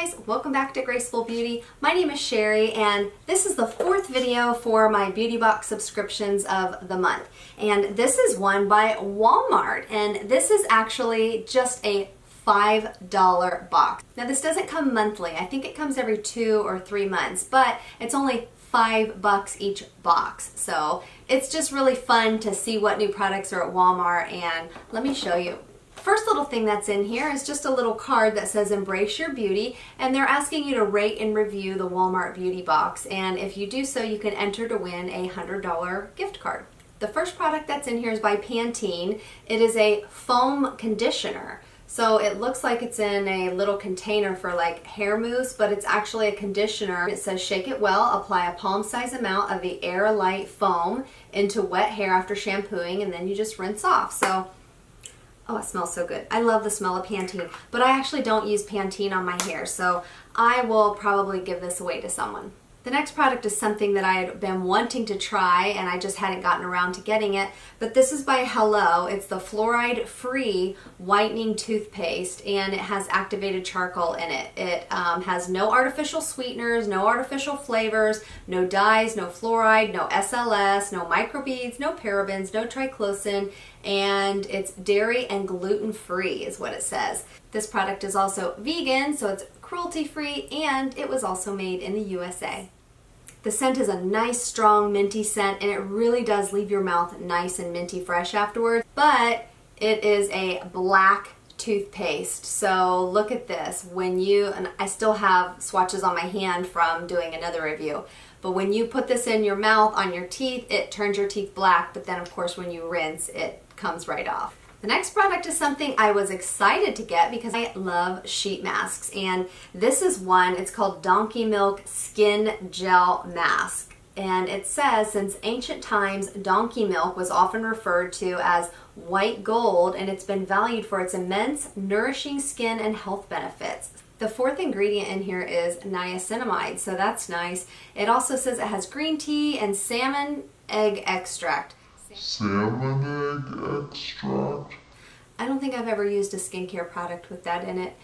guys, welcome back to Graceful Beauty. My name is Sherry and this is the fourth video for my beauty box subscriptions of the month. And this is one by Walmart, and this is actually just a $5 box. Now this doesn't come monthly. I think it comes every 2 or 3 months, but it's only $5 each box. So it's just really fun to see what new products are at Walmart, and let me show you. First little thing that's in here is just a little card that says embrace your beauty, and they're asking you to rate and review the Walmart beauty box, and if you do so you can enter to win a $100 gift card. The first product that's in here is by Pantene. It is a foam conditioner. So it looks like it's in a little container for like hair mousse, but it's actually a conditioner. It says shake it well, apply a palm-sized amount of the Air Light foam into wet hair after shampooing, and then you just rinse off. So oh, it smells so good. I love the smell of Pantene, but I actually don't use Pantene on my hair, so I will probably give this away to someone. The next product is something that I had been wanting to try and I just hadn't gotten around to getting it, but this is by Hello. It's the fluoride-free whitening toothpaste, and it has activated charcoal in it. It has no artificial sweeteners, no artificial flavors, no dyes, no fluoride, no SLS, no microbeads, no parabens, no triclosan, and it's dairy and gluten-free is what it says. This product is also vegan, so it's cruelty-free, and it was also made in the USA. The scent is a nice, strong, minty scent, and it really does leave your mouth nice and minty fresh afterwards, but it is a black toothpaste. So look at this. And I still have swatches on my hand from doing another review, but when you put this in your mouth on your teeth, it turns your teeth black, but then of course when you rinse, it comes right off. The next product is something I was excited to get because I love sheet masks, and this is one. It's called Donkey Milk Skin Gel Mask, and it says since ancient times donkey milk was often referred to as white gold, and it's been valued for its immense nourishing skin and health benefits. The fourth ingredient in here is niacinamide, so that's nice. It also says it has green tea and salmon egg extract. Salmon egg extract? I don't think I've ever used a skincare product with that in it,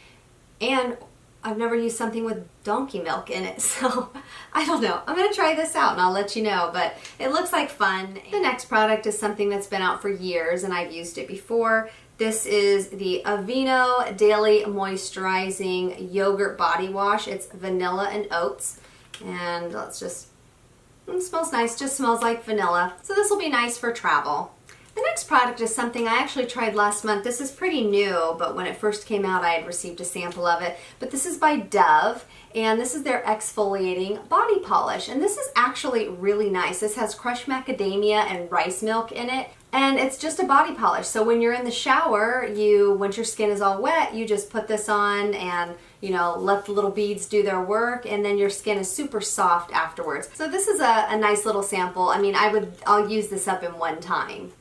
and I've never used something with donkey milk in it, so I don't know. I'm going to try this out and I'll let you know, but it looks like fun. The next product is something that's been out for years and I've used it before. This is the Aveeno Daily Moisturizing Yogurt Body Wash. It's vanilla and oats, and it smells nice, just smells like vanilla. So this will be nice for travel. The next product is something I actually tried last month. This is pretty new, but when it first came out I had received a sample of it. But this is by Dove, and this is their exfoliating body polish. And this is actually really nice. This has crushed macadamia and rice milk in it. And it's just a body polish. So when you're in the shower, once your skin is all wet, you just put this on and let the little beads do their work, and then your skin is super soft afterwards. So this is a nice little sample. I mean, I'll use this up in one time.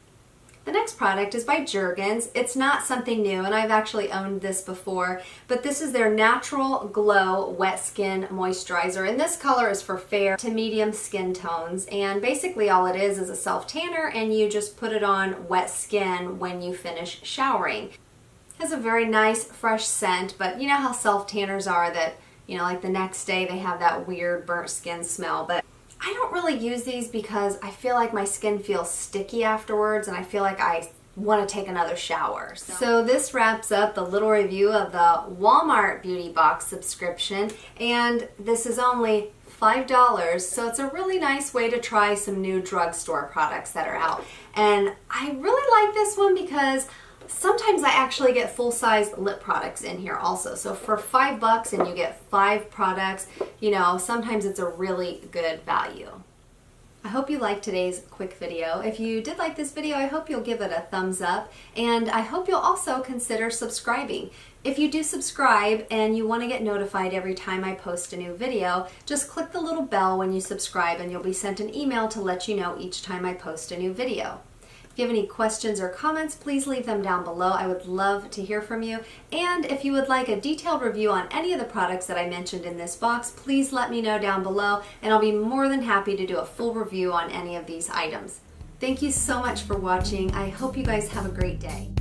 The next product is by Jergens. It's not something new, and I've actually owned this before, but this is their Natural Glow Wet Skin Moisturizer, and this color is for fair to medium skin tones, and basically all it is a self-tanner, and you just put it on wet skin when you finish showering. It has a very nice fresh scent, but you know how self-tanners are that, like the next day they have that weird burnt skin smell, but I don't really use these because I feel like my skin feels sticky afterwards and I feel like I want to take another shower. So this wraps up the little review of the Walmart beauty box subscription, and this is only $5, so it's a really nice way to try some new drugstore products that are out. And I really like this one because sometimes I actually get full-size lip products in here also. So for $5 and you get 5 products, sometimes it's a really good value. I hope you liked today's quick video. If you did like this video, I hope you'll give it a thumbs up, and I hope you'll also consider subscribing. If you do subscribe and you want to get notified every time I post a new video, just click the little bell when you subscribe and you'll be sent an email to let you know each time I post a new video. If you have any questions or comments, please leave them down below. I would love to hear from you. And if you would like a detailed review on any of the products that I mentioned in this box, please let me know down below, and I'll be more than happy to do a full review on any of these items. Thank you so much for watching. I hope you guys have a great day.